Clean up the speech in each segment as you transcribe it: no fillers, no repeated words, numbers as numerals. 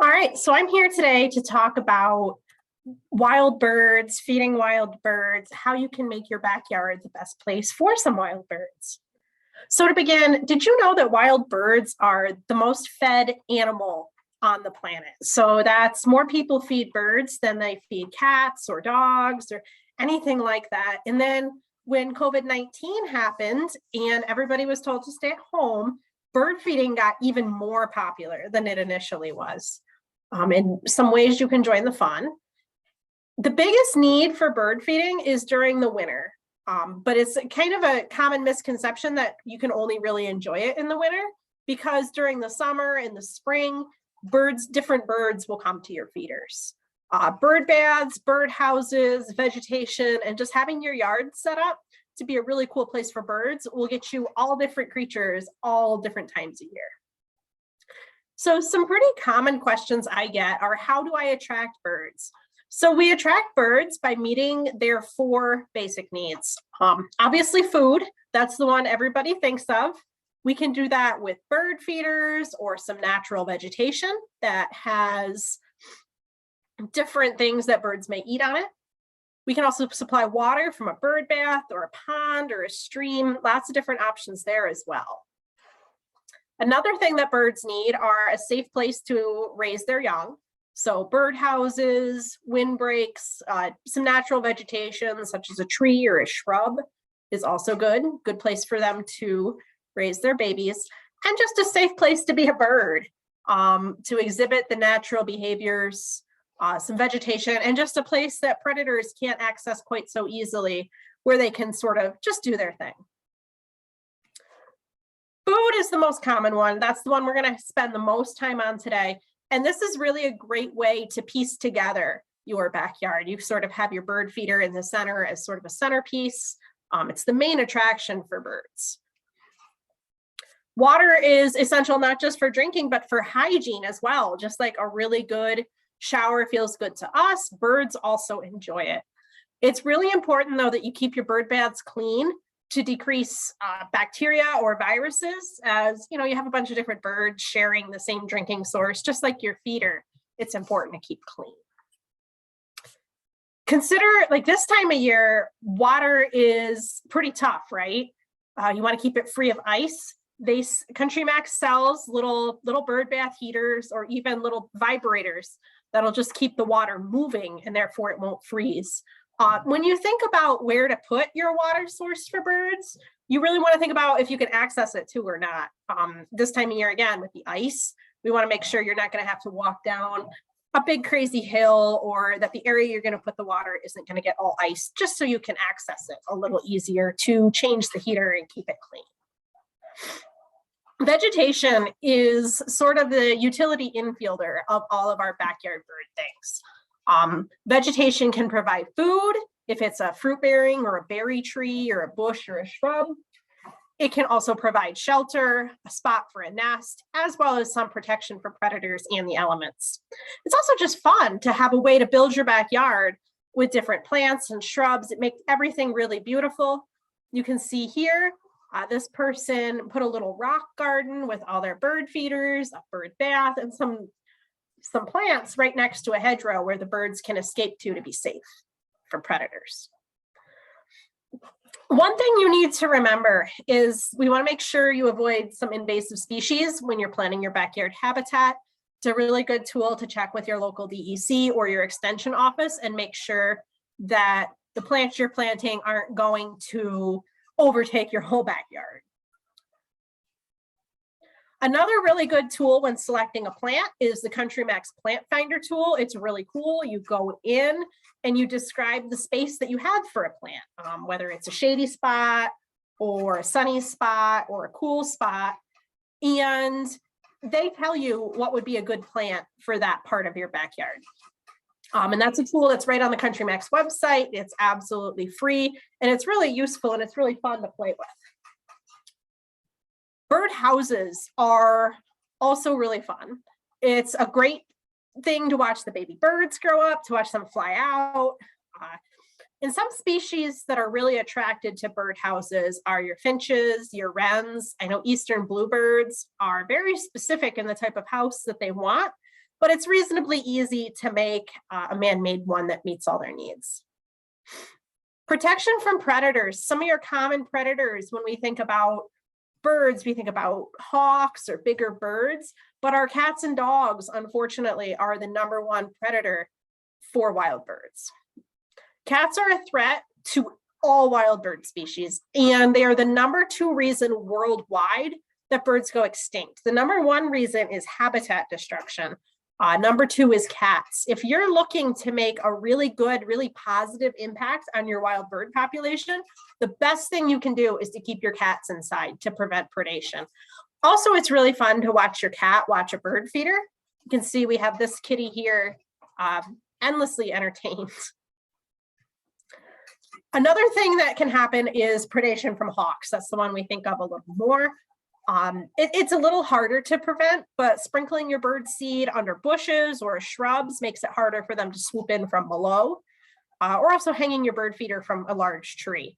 All right, so I'm here today to talk about wild birds, feeding wild birds, how you can make your backyard the best place for some wild birds. So to begin, did you know that wild birds are the most fed animal on the planet? So that's more people feed birds than they feed cats or dogs or anything like that. And then when COVID-19 happened and everybody was told to stay at home, bird feeding got even more popular than it initially was. In some ways you can join the fun. The biggest need for bird feeding is during the winter, but it's kind of a common misconception that you can only really enjoy it in the winter, because during the summer and the spring, different birds will come to your feeders. Bird baths, bird houses, vegetation, and just having your yard set up to be a really cool place for birds will get you all different creatures all different times a year. So some pretty common questions I get are, how do I attract birds? So we attract birds by meeting their four basic needs. Obviously food, that's the one everybody thinks of. We can do that with bird feeders or some natural vegetation that has different things that birds may eat on it. We can also supply water from a bird bath or a pond or a stream, lots of different options there as well. Another thing that birds need are a safe place to raise their young. So bird houses, windbreaks, some natural vegetation such as a tree or a shrub is also good place for them to raise their babies, and just a safe place to be a bird, to exhibit the natural behaviors, some vegetation, and just a place that predators can't access quite so easily, where they can sort of just do their thing. Food is the most common one. That's the one we're going to spend the most time on today. And this is really a great way to piece together your backyard. You sort of have your bird feeder in the center as sort of a centerpiece. It's the main attraction for birds. Water is essential not just for drinking, but for hygiene as well. Just like a really good shower feels good to us, birds also enjoy it. It's really important, though, that you keep your bird baths clean to decrease bacteria or viruses, as you have a bunch of different birds sharing the same drinking source. Just like your feeder, it's important to keep clean. Consider, like this time of year, water is pretty tough, right? You want to keep it free of ice. CountryMax sells little bird bath heaters, or even little vibrators that'll just keep the water moving, and therefore it won't freeze. When you think about where to put your water source for birds, you really want to think about if you can access it too or not. This time of year, again, with the ice, we want to make sure you're not going to have to walk down a big crazy hill, or that the area you're going to put the water isn't going to get all ice, just so you can access it a little easier to change the heater and keep it clean. Vegetation is sort of the utility infielder of all of our backyard bird things. Vegetation can provide food if it's a fruit bearing or a berry tree or a bush or a shrub. It can also provide shelter, a spot for a nest, as well as some protection from predators and the elements. It's also just fun to have a way to build your backyard with different plants and shrubs. It makes everything really beautiful. You can see here, this person put a little rock garden with all their bird feeders, a bird bath, and some plants right next to a hedgerow where the birds can escape to be safe from predators. One thing you need to remember is we want to make sure you avoid some invasive species when you're planning your backyard habitat. It's a really good tool to check with your local DEC or your extension office and make sure that the plants you're planting aren't going to overtake your whole backyard. Another really good tool when selecting a plant is the CountryMax Plant Finder tool. It's really cool. You go in and you describe the space that you have for a plant, whether it's a shady spot or a sunny spot or a cool spot. And they tell you what would be a good plant for that part of your backyard. And that's a tool that's right on the CountryMax website. It's absolutely free, and it's really useful, and it's really fun to play with. Bird houses are also really fun. It's a great thing to watch the baby birds grow up, to watch them fly out. And some species that are really attracted to bird houses are your finches, your wrens. I know eastern bluebirds are very specific in the type of house that they want. but it's reasonably easy to make a man-made one that meets all their needs. Protection from predators. Some of your common predators when we think about birds, we think about hawks or bigger birds, but our cats and dogs, unfortunately, are the #1 predator for wild birds. Cats are a threat to all wild bird species, and they are the #2 reason worldwide that birds go extinct. The #1 reason is habitat destruction. #2 is cats. If you're looking to make a really good, really positive impact on your wild bird population, the best thing you can do is to keep your cats inside to prevent predation. Also, it's really fun to watch your cat watch a bird feeder. You can see we have this kitty here, endlessly entertained. Another thing that can happen is predation from hawks. That's the one we think of a little more. It's a little harder to prevent, but sprinkling your bird seed under bushes or shrubs makes it harder for them to swoop in from below, or also hanging your bird feeder from a large tree.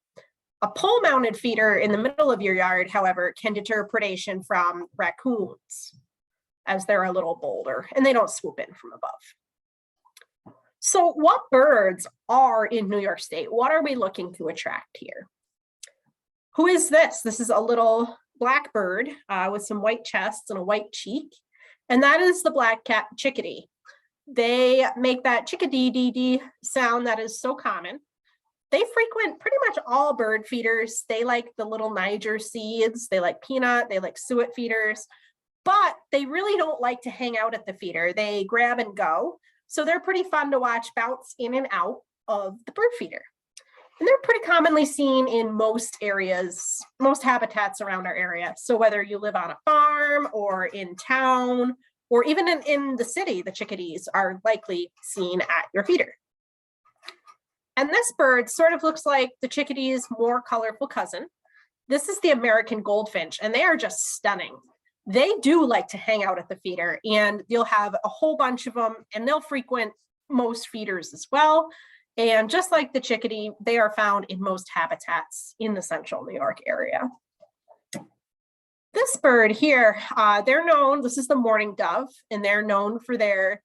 A pole-mounted feeder in the middle of your yard, however, can deter predation from raccoons, as they're a little bolder and they don't swoop in from above. So what birds are in New York State? What are we looking to attract here? Who is this? This is a little black bird with some white chests and a white cheek, and that is the black-cap chickadee. They make that chickadee-dee-dee sound that is so common. They frequent pretty much all bird feeders. They like the little Niger seeds, they like peanut, they like suet feeders, but they really don't like to hang out at the feeder. They grab and go, so they're pretty fun to watch bounce in and out of the bird feeder. And they're pretty commonly seen in most areas, most habitats around our area. So whether you live on a farm or in town, or even in the city, the chickadees are likely seen at your feeder. And this bird sort of looks like the chickadee's more colorful cousin. This is the American goldfinch, and they are just stunning. They do like to hang out at the feeder, and you'll have a whole bunch of them, and they'll frequent most feeders as well. And just like the chickadee, they are found in most habitats in the central New York area. This bird here, they're known, this is the mourning dove, and they're known for their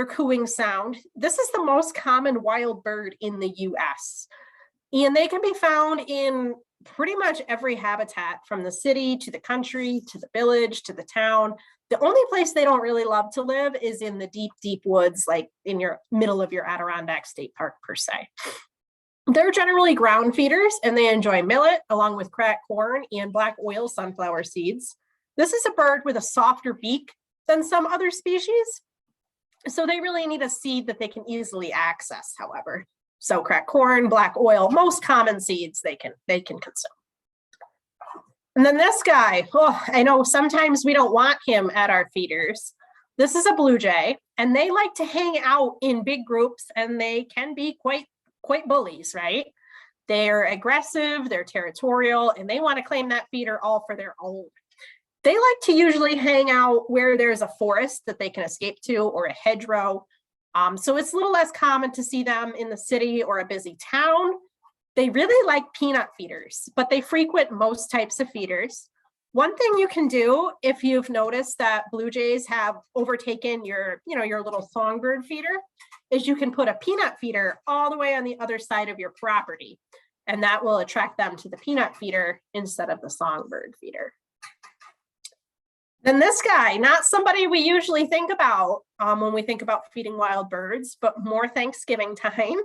cooing sound. This is the most common wild bird in the US. And they can be found in pretty much every habitat, from the city to the country, to the village, to the town. The only place they don't really love to live is in the deep, deep woods, like in your middle of your Adirondack State Park per se. They're generally ground feeders, and they enjoy millet along with cracked corn and black oil sunflower seeds. This is a bird with a softer beak than some other species, so they really need a seed that they can easily access, however. So cracked corn, black oil, most common seeds they can consume. And then this guy, oh, I know sometimes we don't want him at our feeders. This is a blue jay, and they like to hang out in big groups, and they can be quite bullies, right? They're aggressive, they're territorial, and they want to claim that feeder all for their own. They like to usually hang out where there's a forest that they can escape to, or a hedgerow. So it's a little less common to see them in the city or a busy town. They really like peanut feeders, but they frequent most types of feeders. One thing you can do, if you've noticed that blue jays have overtaken your little songbird feeder, is you can put a peanut feeder all the way on the other side of your property, and that will attract them to the peanut feeder instead of the songbird feeder. Then this guy, not somebody we usually think about when we think about feeding wild birds, but more Thanksgiving time.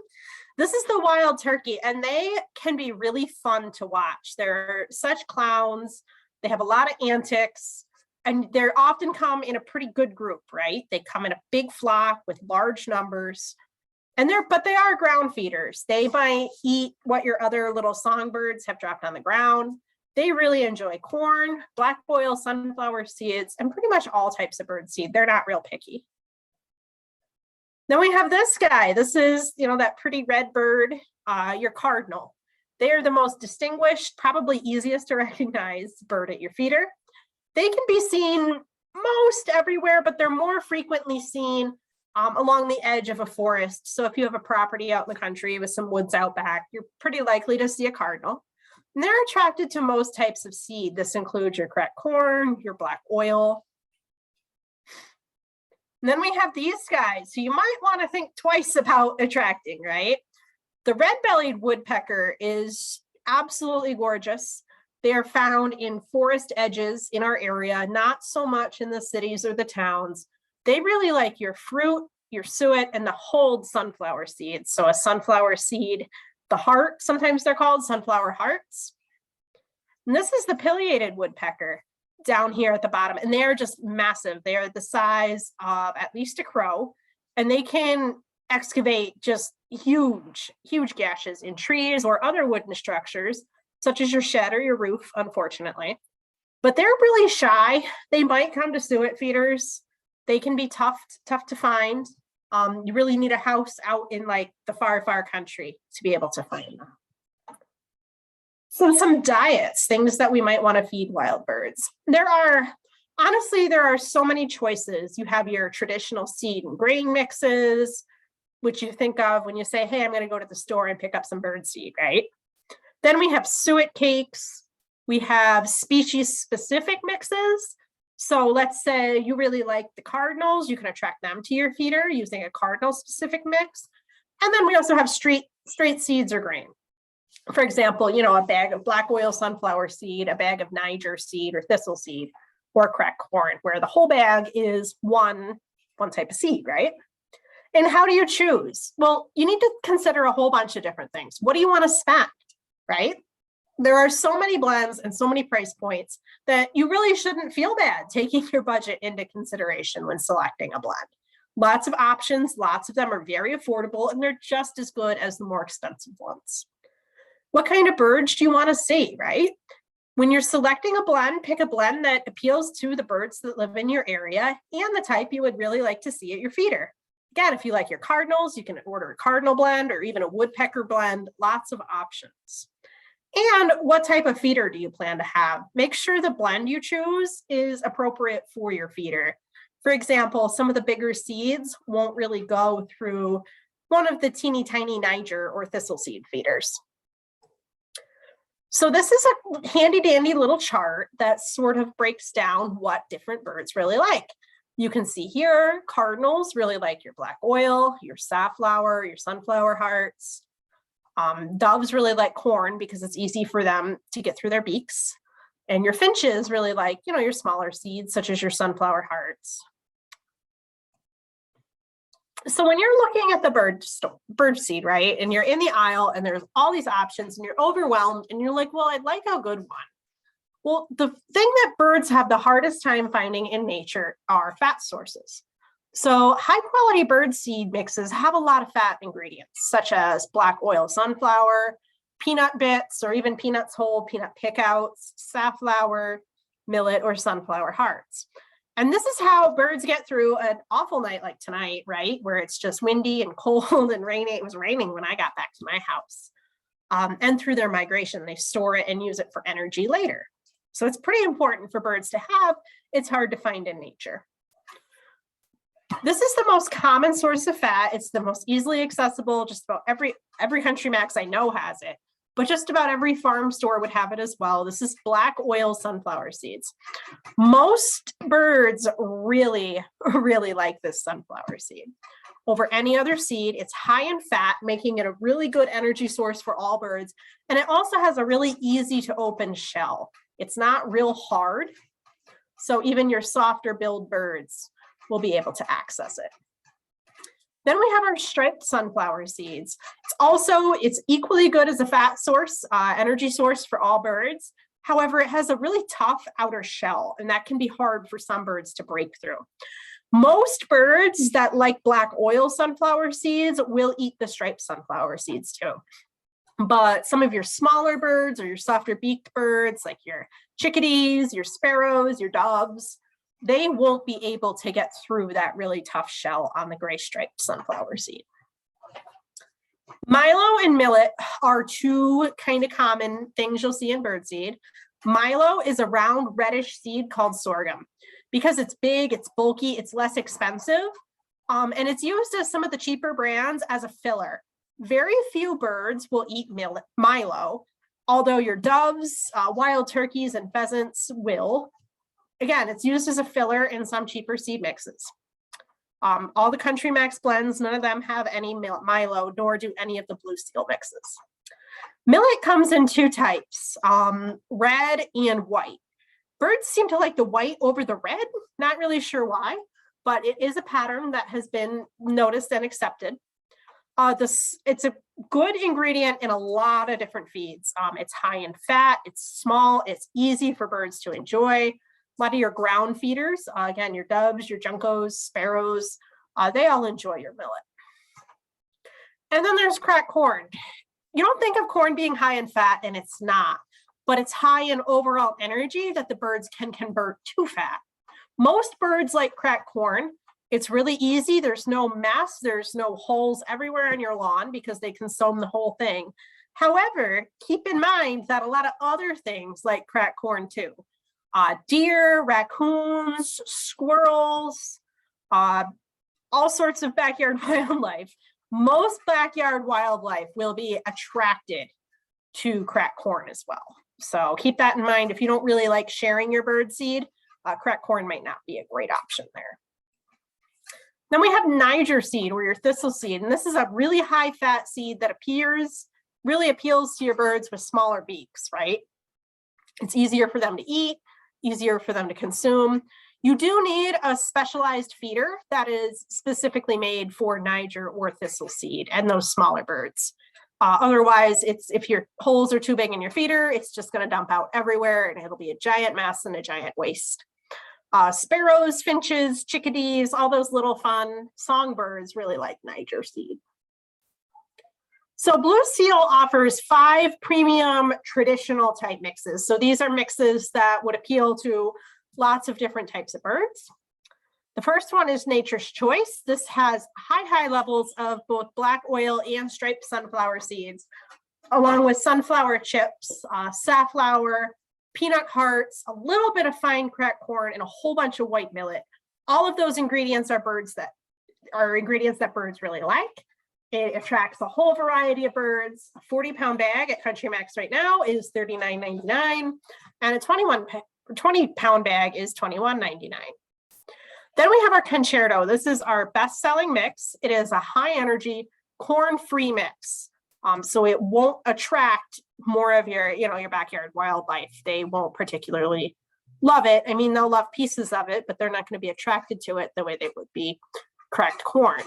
This is the wild turkey, and they can be really fun to watch. They're such clowns. They have a lot of antics, and they often come in a pretty good group, right? They come in a big flock with large numbers, but they are ground feeders. They might eat what your other little songbirds have dropped on the ground. They really enjoy corn, black oil, sunflower seeds, and pretty much all types of bird seed. They're not real picky. Then we have this guy. This is, that pretty red bird, your cardinal. They are the most distinguished, probably easiest to recognize bird at your feeder. They can be seen most everywhere, but they're more frequently seen along the edge of a forest. So if you have a property out in the country with some woods out back, you're pretty likely to see a cardinal. And they're attracted to most types of seed. This includes your cracked corn, your black oil. And then we have these guys who you might want to think twice about attracting, right? The red-bellied woodpecker is absolutely gorgeous. They are found in forest edges in our area, not so much in the cities or the towns. They really like your fruit, your suet, and the hulled sunflower seeds. So a sunflower seed, the heart, sometimes they're called sunflower hearts. And this is the pileated woodpecker down here at the bottom, and they are just massive. They are the size of at least a crow, and they can excavate just huge gashes in trees or other wooden structures, such as your shed or your roof, unfortunately. But they're really shy. They might come to suet feeders. They can be tough to find. You really need a house out in like the far country to be able to find them. So some diets, things that we might want to feed wild birds. Honestly, there are so many choices. You have your traditional seed and grain mixes, which you think of when you say, hey, I'm going to go to the store and pick up some bird seed, right? Then we have suet cakes. We have species-specific mixes. So let's say you really like the cardinals, you can attract them to your feeder using a cardinal-specific mix. And then we also have straight seeds or grain. For example, a bag of black oil sunflower seed, a bag of Niger seed or thistle seed, or cracked corn, where the whole bag is one type of seed, right? And how do you choose? Well, you need to consider a whole bunch of different things. What do you want to spend, right? There are so many blends and so many price points that you really shouldn't feel bad taking your budget into consideration when selecting a blend. Lots of options, lots of them are very affordable, and they're just as good as the more expensive ones. What kind of birds do you want to see, right? When you're selecting a blend, pick a blend that appeals to the birds that live in your area and the type you would really like to see at your feeder. Again, if you like your cardinals, you can order a cardinal blend or even a woodpecker blend, lots of options. And what type of feeder do you plan to have? Make sure the blend you choose is appropriate for your feeder. For example, some of the bigger seeds won't really go through one of the teeny tiny Niger or thistle seed feeders. So this is a handy dandy little chart that sort of breaks down what different birds really like. You can see here, cardinals really like your black oil, your safflower, your sunflower hearts. Doves really like corn because it's easy for them to get through their beaks. And your finches really like, your smaller seeds, such as your sunflower hearts. So when you're looking at the bird seed, right, and you're in the aisle and there's all these options and you're overwhelmed and you're like, well, I'd like a good one. Well, the thing that birds have the hardest time finding in nature are fat sources. So high quality bird seed mixes have a lot of fat ingredients, such as black oil sunflower, peanut bits, or even peanuts whole, peanut pickouts, safflower, millet, or sunflower hearts. And this is how birds get through an awful night like tonight, right? Where it's just windy and cold and rainy. It was raining when I got back to my house. And through their migration, they store it and use it for energy later. So it's pretty important for birds to have. It's hard to find in nature. This is the most common source of fat. It's the most easily accessible. Just about every CountryMax I know has it, but just about every farm store would have it as well. This is black oil sunflower seeds. Most birds really like this sunflower seed over any other seed. It's high in fat, making it a really good energy source for all birds. And it also has a really easy to open shell. It's not real hard. So even your softer billed birds will be able to access it. Then we have our striped sunflower seeds. It's equally good as a fat source, energy source for all birds. However, it has a really tough outer shell, and that can be hard for some birds to break through. Most birds that like black oil sunflower seeds will eat the striped sunflower seeds too. But some of your smaller birds or your softer beaked birds, like your chickadees, your sparrows, your doves, they won't be able to get through that really tough shell on the gray striped sunflower seed. Milo and millet are two kind of common things you'll see in birdseed. Milo is a round reddish seed called sorghum. Because it's big, it's bulky, it's less expensive, and it's used as some of the cheaper brands as a filler. Very few birds will eat Milo, although your doves, wild turkeys, and pheasants will. Again, it's used as a filler in some cheaper seed mixes. All the CountryMax blends, none of them have any Milo, nor do any of the Blue Seal mixes. Millet comes in two types, red and white. Birds seem to like the white over the red, not really sure why, but it is a pattern that has been noticed and accepted. It's a good ingredient in a lot of different feeds. It's high in fat, it's small, it's easy for birds to enjoy. A lot of your ground feeders, again, your doves, your juncos, sparrows, they all enjoy your millet. And then there's cracked corn. You don't think of corn being high in fat, and it's not, but it's high in overall energy that the birds can convert to fat. Most birds like cracked corn. It's really easy. There's no mess. There's no holes everywhere on your lawn because they consume the whole thing. However, keep in mind that a lot of other things like cracked corn too. Deer, raccoons, squirrels, all sorts of backyard wildlife. Most backyard wildlife will be attracted to cracked corn as well. So keep that in mind. If you don't really like sharing your bird seed, cracked corn might not be a great option there. Then we have Niger seed, or your thistle seed, and this is a really high fat seed that really appeals to your birds with smaller beaks, right? It's easier for them to eat, easier for them to consume. You do need a specialized feeder that is specifically made for Niger or thistle seed and those smaller birds. Otherwise, if your holes are too big in your feeder, it's just going to dump out everywhere and it'll be a giant mess and a giant waste. Sparrows, finches, chickadees, all those little fun songbirds really like Niger seed. So Blue Seal offers 5 premium traditional type mixes. So these are mixes that would appeal to lots of different types of birds. The first one is Nature's Choice. This has high levels of both black oil and striped sunflower seeds, along with sunflower chips, safflower, peanut hearts, a little bit of fine cracked corn, and a whole bunch of white millet. All of those ingredients are ingredients that birds really like. It attracts a whole variety of birds. A 40-pound bag at CountryMax right now is $39.99, and a 20-pound bag is $21.99. Then we have our Concerto. This is our best-selling mix. It is a high-energy, corn-free mix. So it won't attract more of your backyard wildlife. They won't particularly love it. I mean, they'll love pieces of it, but they're not going to be attracted to it the way they would be cracked corn.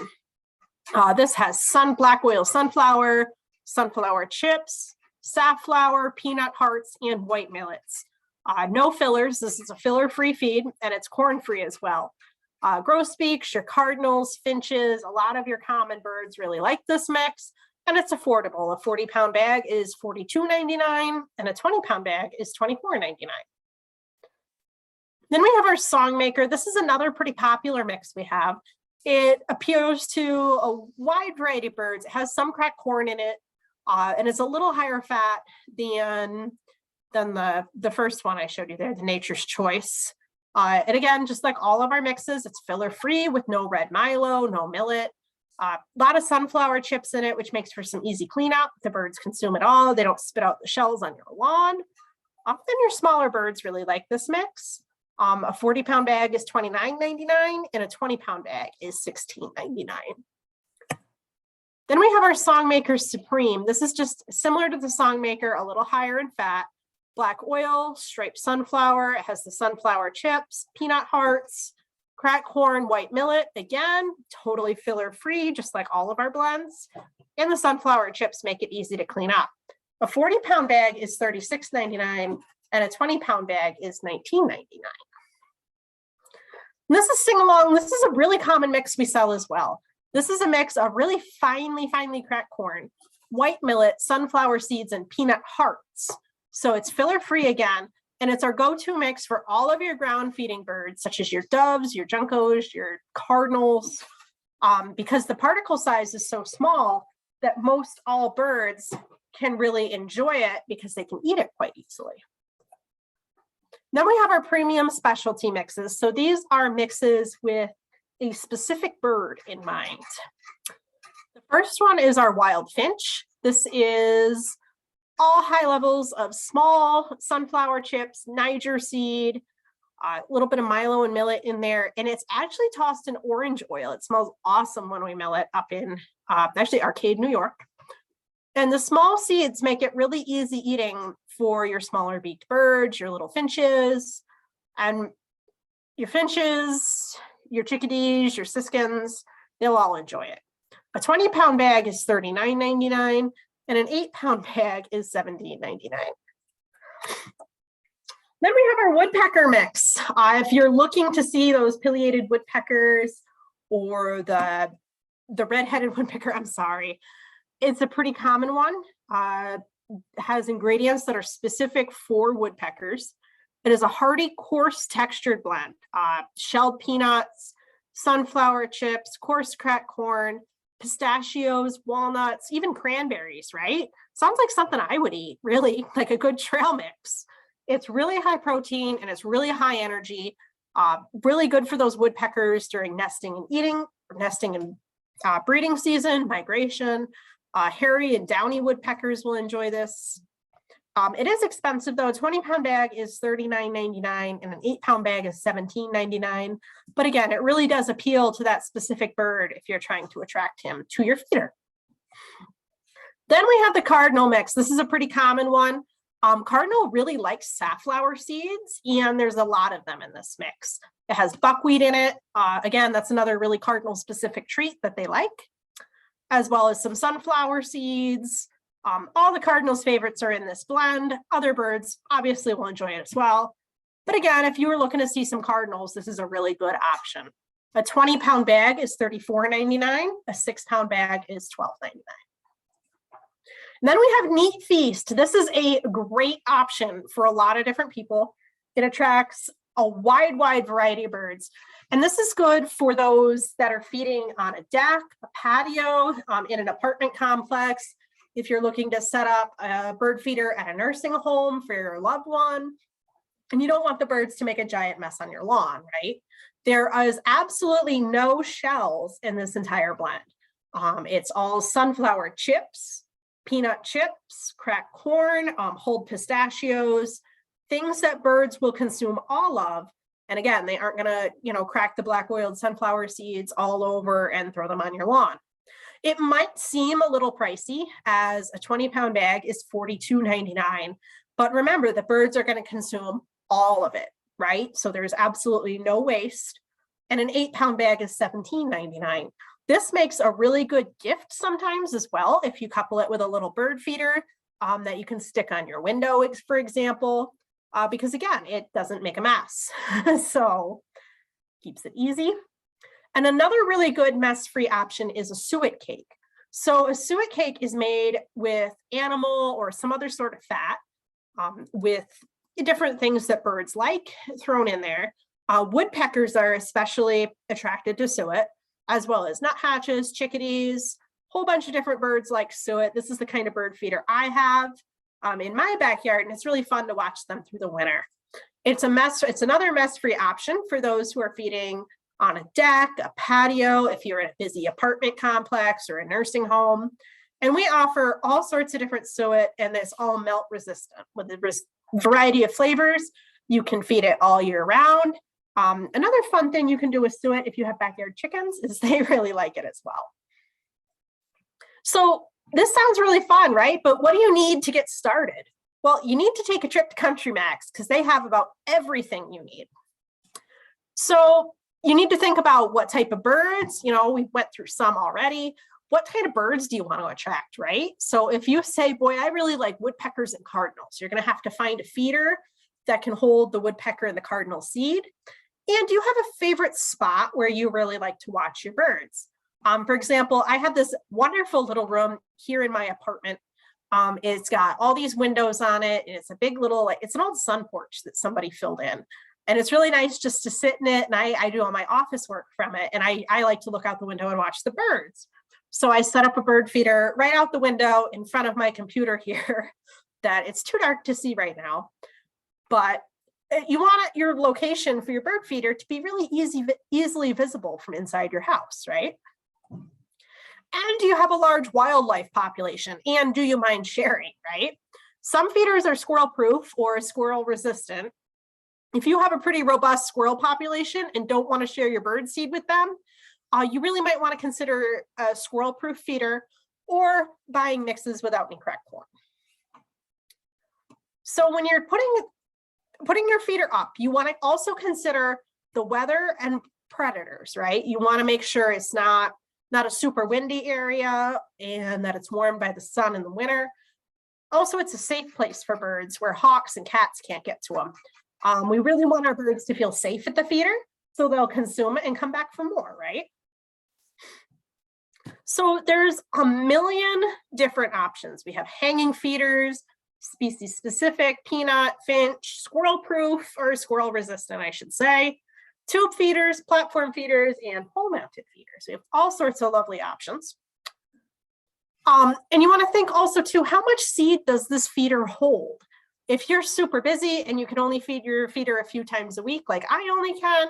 This has black oil sunflower, sunflower chips, safflower, peanut hearts, and white millets. No fillers. This is a filler-free feed, and it's corn-free as well. Grosbeaks, your cardinals, finches, a lot of your common birds really like this mix. And it's affordable. A 40-pound bag is $42.99, and a 20-pound bag is $24.99. Then we have our Songmaker. This is another pretty popular mix we have. It appeals to a wide variety of birds. It has some cracked corn in it, and it's a little higher fat than the first one I showed you there, the Nature's Choice. And again, just like all of our mixes, it's filler-free with no red Milo, no millet. A lot of sunflower chips in it, which makes for some easy cleanup. The birds consume it all. They don't spit out the shells on your lawn. Often your smaller birds really like this mix. A 40-pound bag is $29.99, and a 20-pound bag is $16.99. Then we have our Songmaker Supreme. This is just similar to the Songmaker, a little higher in fat. Black oil, striped sunflower. It has the sunflower chips, peanut hearts, cracked corn, white millet. Again, totally filler-free, just like all of our blends. And the sunflower chips make it easy to clean up. A 40-pound bag is $36.99, and a 20-pound bag is $19.99. This is Sing Along. This is a really common mix we sell as well. This is a mix of really finely cracked corn, white millet, sunflower seeds, and peanut hearts. So it's filler-free again, and it's our go-to mix for all of your ground feeding birds, such as your doves, your juncos, your cardinals, because the particle size is so small that most all birds can really enjoy it because they can eat it quite easily. Then we have our premium specialty mixes. So these are mixes with a specific bird in mind. The first one is our wild finch. This is all high levels of small sunflower chips, Niger seed, a little bit of Milo and millet in there, and it's actually tossed in orange oil. It smells awesome when we mill it up in actually Arcade, New York. And the small seeds make it really easy eating for your smaller beaked birds, your little finches, and your finches, your chickadees, your siskins, they'll all enjoy it. A 20-pound bag is $39.99, and an 8-pound bag is $17.99. Then we have our woodpecker mix. If you're looking to see those pileated woodpeckers or the red-headed woodpecker, I'm sorry, it's a pretty common one. Has ingredients that are specific for woodpeckers. It is a hearty, coarse textured blend. Shelled peanuts, sunflower chips, coarse cracked corn, pistachios, walnuts, even cranberries, right? Sounds like something I would eat, really, like a good trail mix. It's really high protein and it's really high energy, really good for those woodpeckers during nesting and eating, nesting and breeding season, migration. Hairy and downy woodpeckers will enjoy this. It is expensive though. A 20-pound bag is $39.99 and an 8-pound bag is $17.99. But again, it really does appeal to that specific bird if you're trying to attract him to your feeder. Then we have the cardinal mix. This is a pretty common one. Cardinal really likes safflower seeds, and there's a lot of them in this mix. It has buckwheat in it. Again, that's another really cardinal specific treat that they like, as well as some sunflower seeds. All the cardinals' favorites are in this blend. Other birds obviously will enjoy it as well. But again, if you were looking to see some cardinals, this is a really good option. A 20-pound bag is $34.99. A 6-pound bag is $12.99. And then we have Neat Feast. This is a great option for a lot of different people. It attracts a wide variety of birds. And this is good for those that are feeding on a deck, a patio, in an apartment complex. If you're looking to set up a bird feeder at a nursing home for your loved one, and you don't want the birds to make a giant mess on your lawn, right? There is absolutely no shells in this entire blend. It's all sunflower chips, peanut chips, cracked corn, whole pistachios, things that birds will consume all of. And again, they aren't gonna, crack the black oiled sunflower seeds all over and throw them on your lawn. It might seem a little pricey as a 20-pound bag is $42.99, but remember the birds are gonna consume all of it, right? So there's absolutely no waste. And an 8-pound bag is $17.99. This makes a really good gift sometimes as well, if you couple it with a little bird feeder that you can stick on your window, for example, because again, it doesn't make a mess. So keeps it easy. And another really good mess-free option is a suet cake. So a suet cake is made with animal or some other sort of fat with different things that birds like thrown in there. Woodpeckers are especially attracted to suet, as well as nuthatches, chickadees, whole bunch of different birds like suet. This is the kind of bird feeder I have in my backyard, and it's really fun to watch them through the winter. It's another mess-free option for those who are feeding on a deck, a patio, if you're in a busy apartment complex or a nursing home. And we offer all sorts of different suet, and it's all melt resistant with a variety of flavors. You can feed it all year round. Another fun thing you can do with suet if you have backyard chickens is they really like it as well. So this sounds really fun, right? But what do you need to get started? Well, you need to take a trip to CountryMax because they have about everything you need. So you need to think about what type of birds, we went through some already. What kind of birds do you want to attract, right? So if you say, boy, I really like woodpeckers and cardinals, you're going to have to find a feeder that can hold the woodpecker and the cardinal seed. And do you have a favorite spot where you really like to watch your birds? For example, I have this wonderful little room here in my apartment. It's got all these windows on it, and it's a big little, it's an old sun porch that somebody filled in. And it's really nice just to sit in it, and I do all my office work from it, and I like to look out the window and watch the birds. So I set up a bird feeder right out the window in front of my computer here that it's too dark to see right now. But you want your location for your bird feeder to be really easily visible from inside your house, right? And do you have a large wildlife population? And do you mind sharing, right? Some feeders are squirrel proof or squirrel resistant. If you have a pretty robust squirrel population and don't want to share your bird seed with them, you really might want to consider a squirrel-proof feeder or buying mixes without any cracked corn. So when you're putting your feeder up, you want to also consider the weather and predators, right? You want to make sure it's not a super windy area and that it's warmed by the sun in the winter. Also, it's a safe place for birds where hawks and cats can't get to them. We really want our birds to feel safe at the feeder, so they'll consume it and come back for more, right? So there's a million different options. We have hanging feeders, species specific, peanut, finch, squirrel proof, or squirrel resistant, I should say, tube feeders, platform feeders, and pole mounted feeders. We have all sorts of lovely options. And you want to think also too, how much seed does this feeder hold? If you're super busy and you can only feed your feeder a few times a week, like I only can,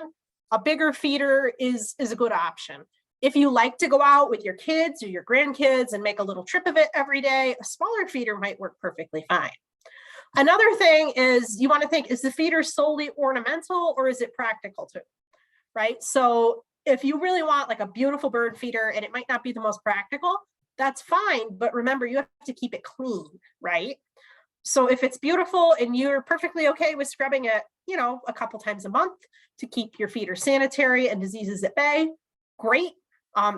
a bigger feeder is a good option. If you like to go out with your kids or your grandkids and make a little trip of it every day, a smaller feeder might work perfectly fine. Another thing is you want to think, is the feeder solely ornamental or is it practical too, right? So if you really want like a beautiful bird feeder and it might not be the most practical, that's fine. But remember, you have to keep it clean, right? So if it's beautiful and you're perfectly okay with scrubbing it, you know, a couple times a month to keep your feeder sanitary and diseases at bay, great.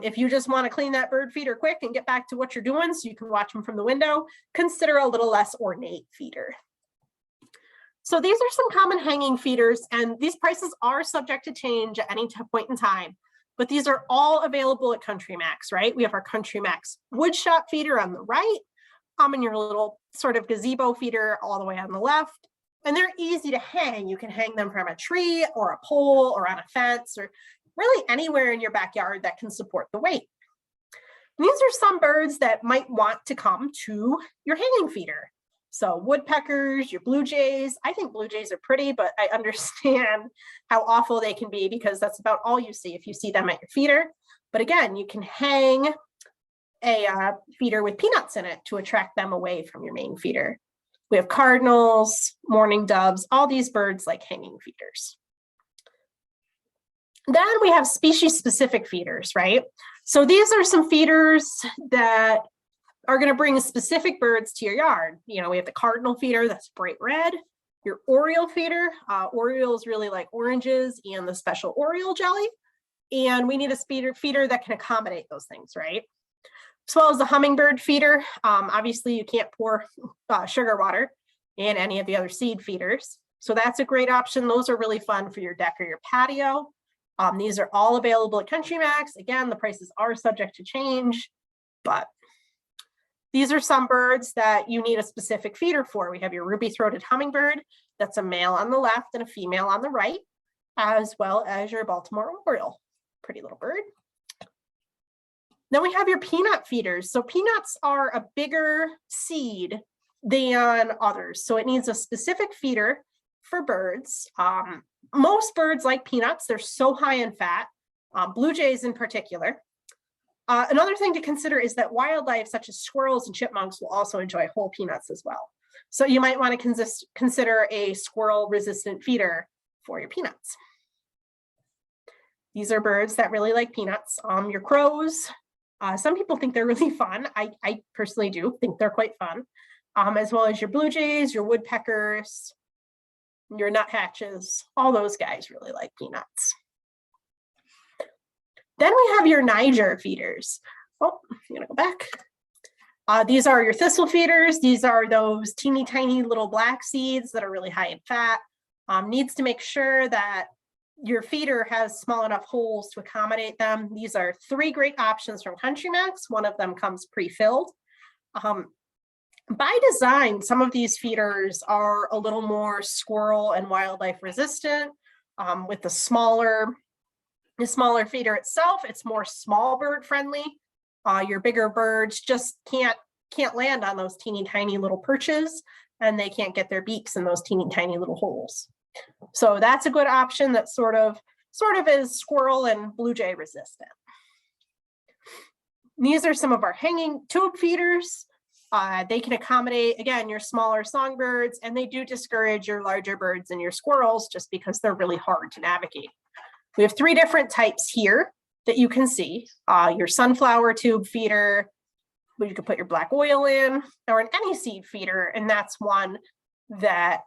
If you just want to clean that bird feeder quick and get back to what you're doing so you can watch them from the window, consider a little less ornate feeder. So these are some common hanging feeders, and these prices are subject to change at any point in time, but these are all available at CountryMax, right? We have our CountryMax woodshop feeder on the right, and your little sort of gazebo feeder all the way on the left. And they're easy to hang. You can hang them from a tree or a pole or on a fence or really anywhere in your backyard that can support the weight. And these are some birds that might want to come to your hanging feeder. So woodpeckers, your blue jays. I think blue jays are pretty, but I understand how awful they can be because that's about all you see if you see them at your feeder. But again, you can hang a feeder with peanuts in it to attract them away from your main feeder. We have cardinals, mourning doves, all these birds like hanging feeders. Then we have species specific feeders, right? So these are some feeders that are going to bring specific birds to your yard. You know, we have the cardinal feeder, that's bright red. Your oriole feeder, orioles really like oranges and the special oriole jelly. And we need a feeder that can accommodate those things, right? As well as the hummingbird feeder. Obviously you can't pour sugar water in any of the other seed feeders. So that's a great option. Those are really fun for your deck or your patio. These are all available at CountryMax. Again, the prices are subject to change, but these are some birds that you need a specific feeder for. We have your ruby-throated hummingbird. That's a male on the left and a female on the right, as well as your Baltimore oriole. Pretty little bird. Then we have your peanut feeders. So peanuts are a bigger seed than others. So it needs a specific feeder for birds. Most birds like peanuts. They're so high in fat, blue jays in particular. Another thing to consider is that wildlife such as squirrels and chipmunks will also enjoy whole peanuts as well. So you might want to consider a squirrel resistant feeder for your peanuts. These are birds that really like peanuts. Your crows, some people think they're really fun. I personally do think they're quite fun, as well as your blue jays, your woodpeckers, your nuthatches, all those guys really like peanuts. Then we have your Niger feeders. Oh, I'm gonna go back. These are your thistle feeders. These are those teeny tiny little black seeds that are really high in fat. Needs to make sure that your feeder has small enough holes to accommodate them. These are 3 great options from CountryMax. One of them comes pre-filled. By design, some of these feeders are a little more squirrel and wildlife resistant. With the smaller feeder itself, it's more small bird friendly. Your bigger birds just can't land on those teeny tiny little perches, and they can't get their beaks in those teeny tiny little holes. So that's a good option that sort of is squirrel and blue jay resistant. These are some of our hanging tube feeders. They can accommodate, again, your smaller songbirds, and they do discourage your larger birds and your squirrels just because they're really hard to navigate. We have 3 different types here that you can see. Your sunflower tube feeder, where you can put your black oil in, or an any seed feeder, and that's one that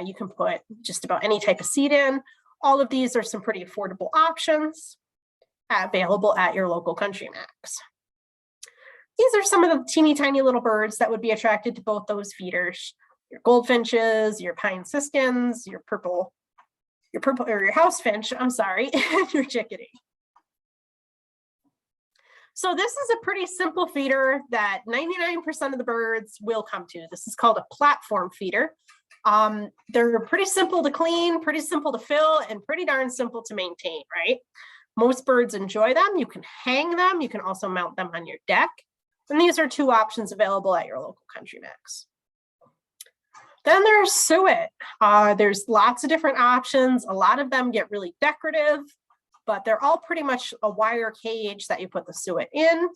you can put just about any type of seed in. All of these are some pretty affordable options available at your local CountryMax. These are some of the teeny tiny little birds that would be attracted to both those feeders. Your goldfinches, your pine siskins, your purple, or your house finch, I'm sorry, and your chickadee. So this is a pretty simple feeder that 99% of the birds will come to. This is called a platform feeder. They're pretty simple to clean, pretty simple to fill, and pretty darn simple to maintain, right? Most birds enjoy them. You can hang them. You can also mount them on your deck. And these are 2 options available at your local CountryMax. Then there's suet. There's lots of different options. A lot of them get really decorative, but they're all pretty much a wire cage that you put the suet in.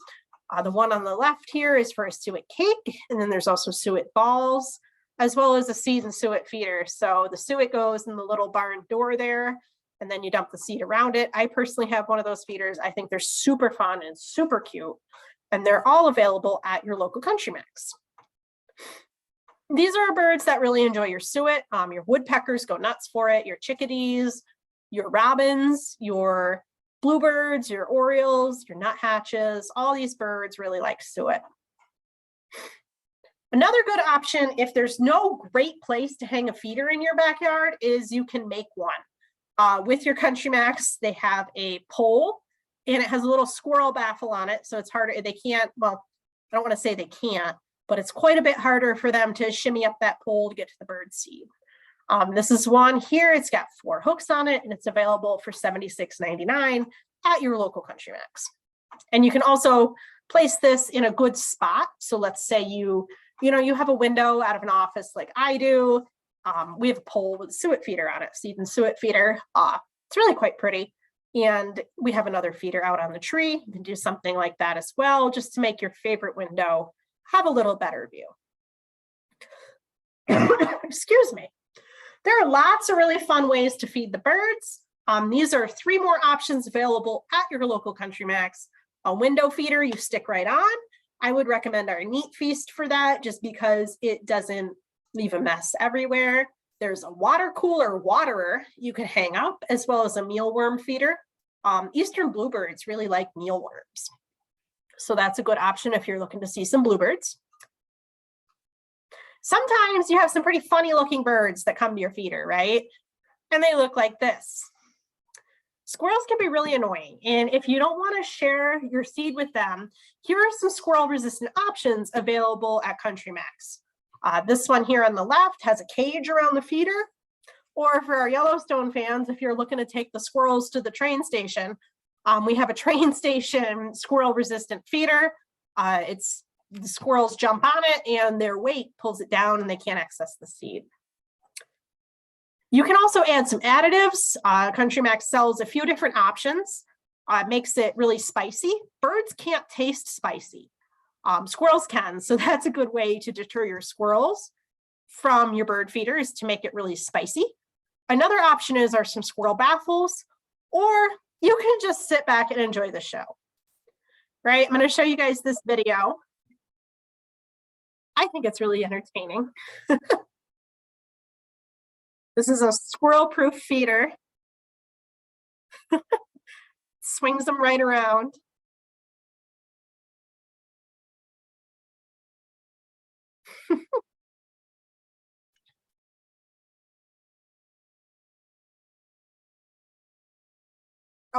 The one on the left here is for a suet cake, and then there's also suet balls, as well as a seed and suet feeder. So the suet goes in the little barn door there, and then you dump the seed around it. I personally have one of those feeders. I think they're super fun and super cute, and they're all available at your local CountryMax. These are birds that really enjoy your suet. Your woodpeckers go nuts for it, your chickadees, your robins, your bluebirds, your orioles, your nuthatches, all these birds really like suet. Another good option, if there's no great place to hang a feeder in your backyard, is you can make one. With your CountryMax, they have a pole, and it has a little squirrel baffle on it, so it's harder. They can't, well, I don't want to say they can't, but it's quite a bit harder for them to shimmy up that pole to get to the bird seed. This is one here. It's got 4 hooks on it, and it's available for $76.99 at your local CountryMax. And you can also place this in a good spot. So let's say you have a window out of an office like I do. We have a pole with a suet feeder on it, seed and suet feeder. It's really quite pretty. And we have another feeder out on the tree. You can do something like that as well, just to make your favorite window have a little better view. Excuse me. There are lots of really fun ways to feed the birds. These are 3 more options available at your local CountryMax. A window feeder you stick right on. I would recommend our Neat Feast for that, just because it doesn't leave a mess everywhere. There's a water cooler waterer you can hang up, as well as a mealworm feeder. Eastern bluebirds really like mealworms, so that's a good option if you're looking to see some bluebirds. Sometimes you have some pretty funny looking birds that come to your feeder, right? And they look like this. Squirrels can be really annoying, and if you don't want to share your seed with them, here are some squirrel resistant options available at CountryMax. This one here on the left has a cage around the feeder, or for our Yellowstone fans, if you're looking to take the squirrels to the train station, we have a train station squirrel resistant feeder. The squirrels jump on it and their weight pulls it down and they can't access the seed. You can also add some additives. CountryMax sells a few different options. It makes it really spicy. Birds can't taste spicy. Squirrels can, so that's a good way to deter your squirrels from your bird feeder, is to make it really spicy. Another option are some squirrel baffles, or you can just sit back and enjoy the show. Right? I'm going to show you guys this video. I think it's really entertaining. This is a squirrel-proof feeder. Swings them right around.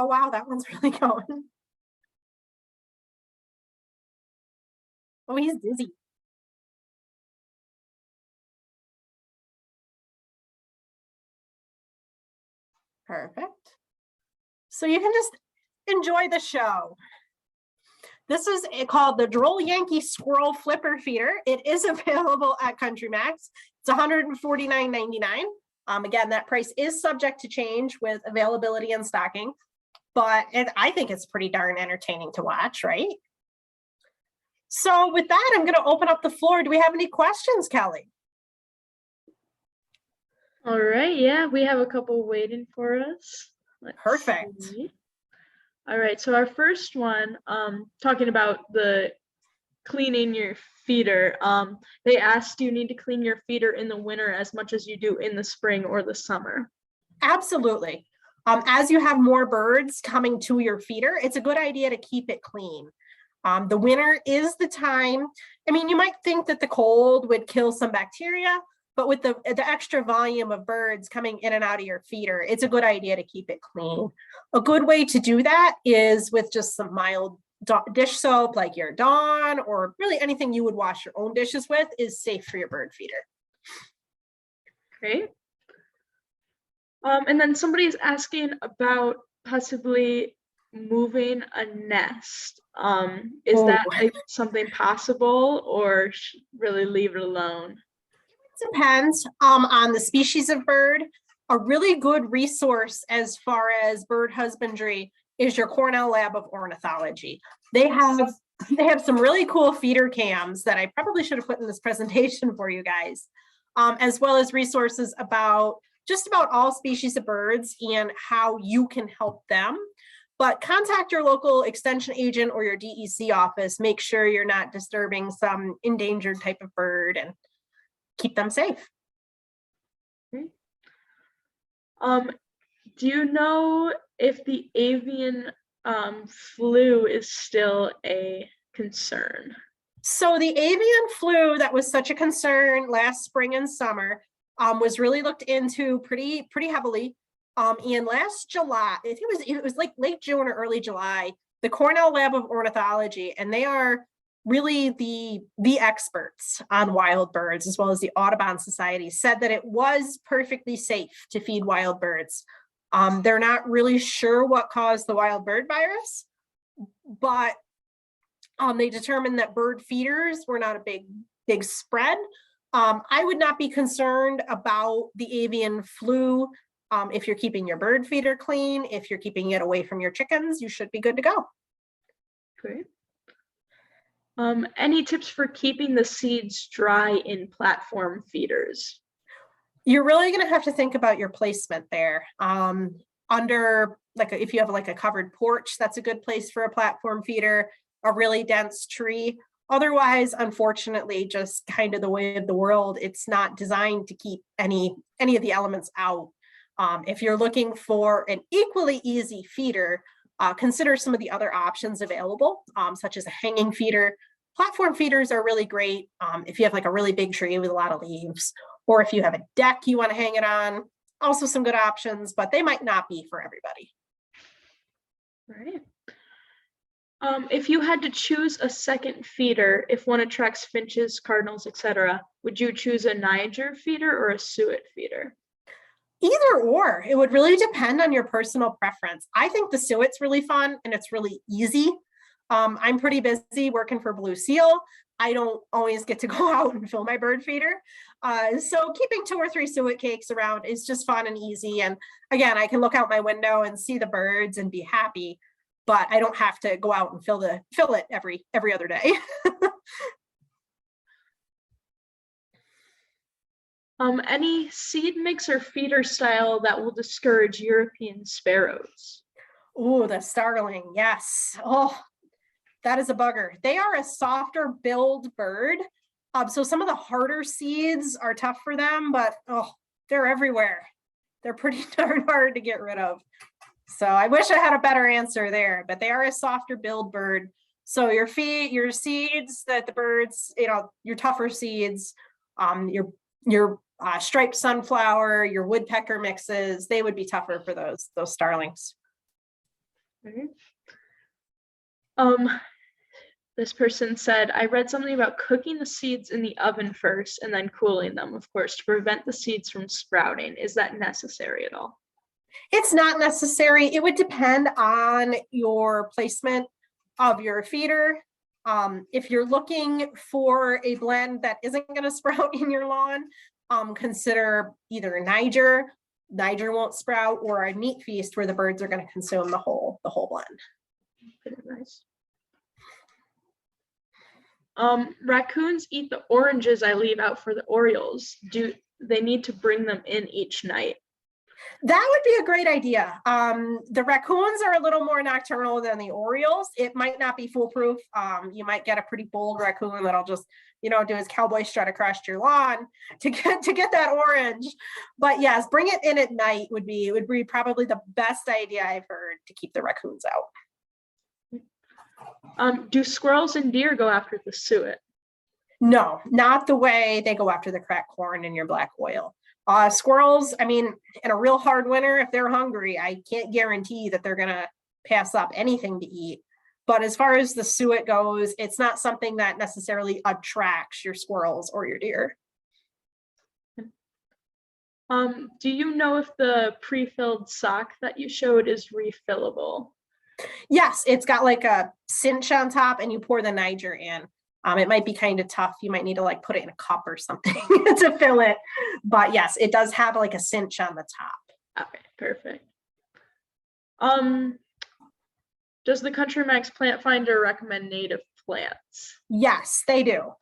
Oh, wow, that one's really going. Oh, he's dizzy. Perfect. So you can just enjoy the show. This is called the Droll Yankee Squirrel Flipper Feeder. It is available at CountryMax. It's $149.99. Again, that price is subject to change with availability and stocking, but I think it's pretty darn entertaining to watch, right? So with that, I'm going to open up the floor. Do we have any questions, Kelly? All right, yeah, we have a couple waiting for us. Perfect. See. All right, so our first one, talking about the cleaning your feeder. They asked, do you need to clean your feeder in the winter as much as you do in the spring or the summer? Absolutely. As you have more birds coming to your feeder, it's a good idea to keep it clean. The winter is the time. I mean, you might think that the cold would kill some bacteria, but with the extra volume of birds coming in and out of your feeder, it's a good idea to keep it clean. A good way to do that is with just some mild dish soap like your Dawn, or really anything you would wash your own dishes with is safe for your bird feeder. Great. And then somebody's asking about possibly moving a nest. Is that like something possible, or really leave it alone? It depends on the species of bird. A really good resource as far as bird husbandry is your Cornell Lab of Ornithology. They have some really cool feeder cams that I probably should have put in this presentation for you guys, as well as resources about just about all species of birds and how you can help them. But contact your local extension agent or your DEC office. Make sure you're not disturbing some endangered type of bird and keep them safe. Do you know if the avian flu is still a concern? So the avian flu that was such a concern last spring and summer was really looked into pretty heavily. And last July, I think it was like late June or early July, the Cornell Lab of Ornithology, and they are really the experts on wild birds, as well as the Audubon Society, said that it was perfectly safe to feed wild birds. They're not really sure what caused the wild bird virus, but they determined that bird feeders were not a big spread. I would not be concerned about the avian flu. If you're keeping your bird feeder clean, if you're keeping it away from your chickens, you should be good to go. Great. Any tips for keeping the seeds dry in platform feeders? You're really going to have to think about your placement there. Under, like, if you have like a covered porch, that's a good place for a platform feeder, a really dense tree. Otherwise, unfortunately, just kind of the way of the world, it's not designed to keep any of the elements out. If you're looking for an equally easy feeder, consider some of the other options available, such as a hanging feeder. Platform feeders are really great if you have like a really big tree with a lot of leaves, or if you have a deck you want to hang it on. Also some good options, but they might not be for everybody. Right. If you had to choose a second feeder, if one attracts finches, cardinals, etc., would you choose a Niger feeder or a suet feeder? Either or. It would really depend on your personal preference. I think the suet's really fun and it's really easy. I'm pretty busy working for Blue Seal. I don't always get to go out and fill my bird feeder. So keeping 2 or 3 suet cakes around is just fun and easy. And again, I can look out my window and see the birds and be happy, but I don't have to go out and fill it every other day. Any seed mix or feeder style that will discourage European sparrows? Oh, the starling, yes. Oh, that is a bugger. They are a softer billed bird. So some of the harder seeds are tough for them, but they're everywhere. They're pretty darn hard to get rid of. So I wish I had a better answer there, but they are a softer billed bird. So your seeds that the birds, your tougher seeds, your striped sunflower, your woodpecker mixes, they would be tougher for those starlings. This person said, I read something about cooking the seeds in the oven first and then cooling them, of course, to prevent the seeds from sprouting. Is that necessary at all? It's not necessary. It would depend on your placement of your feeder. If you're looking for a blend that isn't going to sprout in your lawn, consider either Niger won't sprout, or a meat feast where the birds are going to consume the whole blend. Pretty nice. Raccoons eat the oranges I leave out for the Orioles. Do they need to bring them in each night? That would be a great idea. The raccoons are a little more nocturnal than the Orioles. It might not be foolproof. You might get a pretty bold raccoon that'll just, do his cowboy strut across your lawn to get that orange. But yes, bring it in at night would be probably the best idea I've heard to keep the raccoons out. Do squirrels and deer go after the suet? No, not the way they go after the cracked corn and your black oil. Squirrels, I mean, in a real hard winter, if they're hungry, I can't guarantee that they're gonna pass up anything to eat. But as far as the suet goes, it's not something that necessarily attracts your squirrels or your deer. Do you know if the pre-filled sock that you showed is refillable? Yes, it's got like a cinch on top and you pour the Niger in. It might be kind of tough. You might need to like put it in a cup or something to fill it. But yes, it does have like a cinch on the top. Okay, perfect. Does the CountryMax Plant Finder recommend native plants? Yes, they do.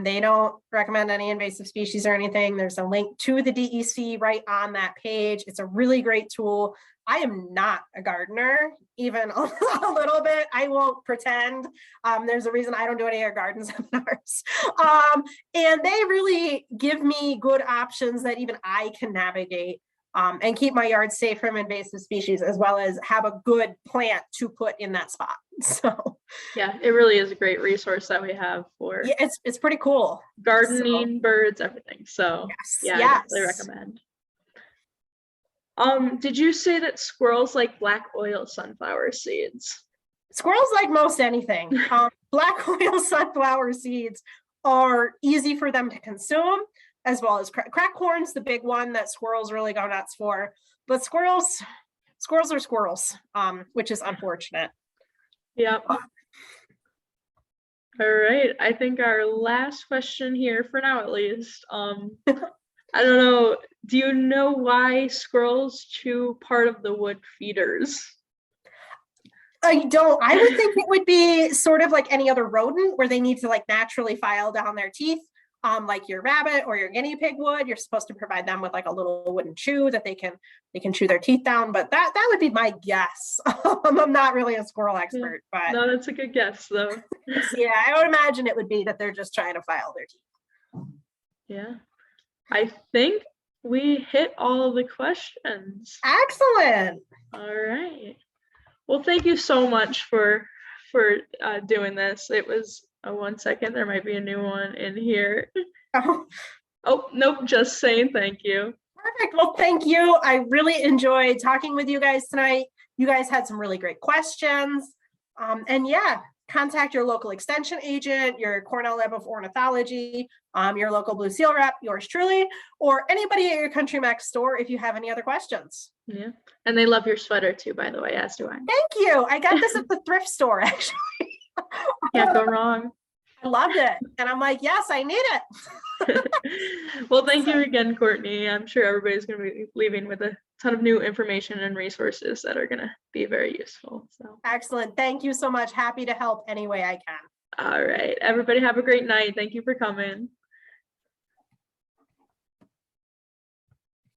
They don't recommend any invasive species or anything. There's a link to the DEC right on that page. It's a really great tool. I am not a gardener, even a little bit. I won't pretend. There's a reason I don't do any of your garden seminars. And they really give me good options that even I can navigate and keep my yard safe from invasive species, as well as have a good plant to put in that spot. So yeah, it really is a great resource that we have for it's pretty cool. Gardening, birds, everything. So yes, I definitely recommend. Did you say that squirrels like black oil sunflower seeds? Squirrels like most anything. Black oil sunflower seeds are easy for them to consume, as well as crack corn's the big one that squirrels really go nuts for. But squirrels are squirrels, which is unfortunate. Yep. All right. I think our last question here, for now at least, I don't know. Do you know why squirrels chew part of the wood feeders? I don't. I would think it would be sort of like any other rodent where they need to like naturally file down their teeth. Like your rabbit or your guinea pig would. You're supposed to provide them with like a little wooden chew that they can chew their teeth down. But that would be my guess. I'm not really a squirrel expert, but no, that's a good guess though. Yeah, I would imagine it would be that they're just trying to file their teeth. Yeah, I think we hit all the questions. Excellent. All right. Well, thank you so much for doing this. It was 1 second. There might be a new one in here. Oh, nope. Just saying thank you. Perfect. Well, thank you. I really enjoyed talking with you guys tonight. You guys had some really great questions. And yeah, contact your local extension agent, your Cornell Lab of Ornithology, your local Blue Seal rep, yours truly, or anybody at your CountryMax store if you have any other questions. Yeah. And they love your sweater too, by the way, as do I. Thank you. I got this at the thrift store, actually. Can't go wrong. I loved it. And I'm like, yes, I need it. Well, thank you again, Courtney. I'm sure everybody's going to be leaving with a ton of new information and resources that are going to be very useful. So excellent. Thank you so much. Happy to help any way I can. All right. Everybody have a great night. Thank you for coming.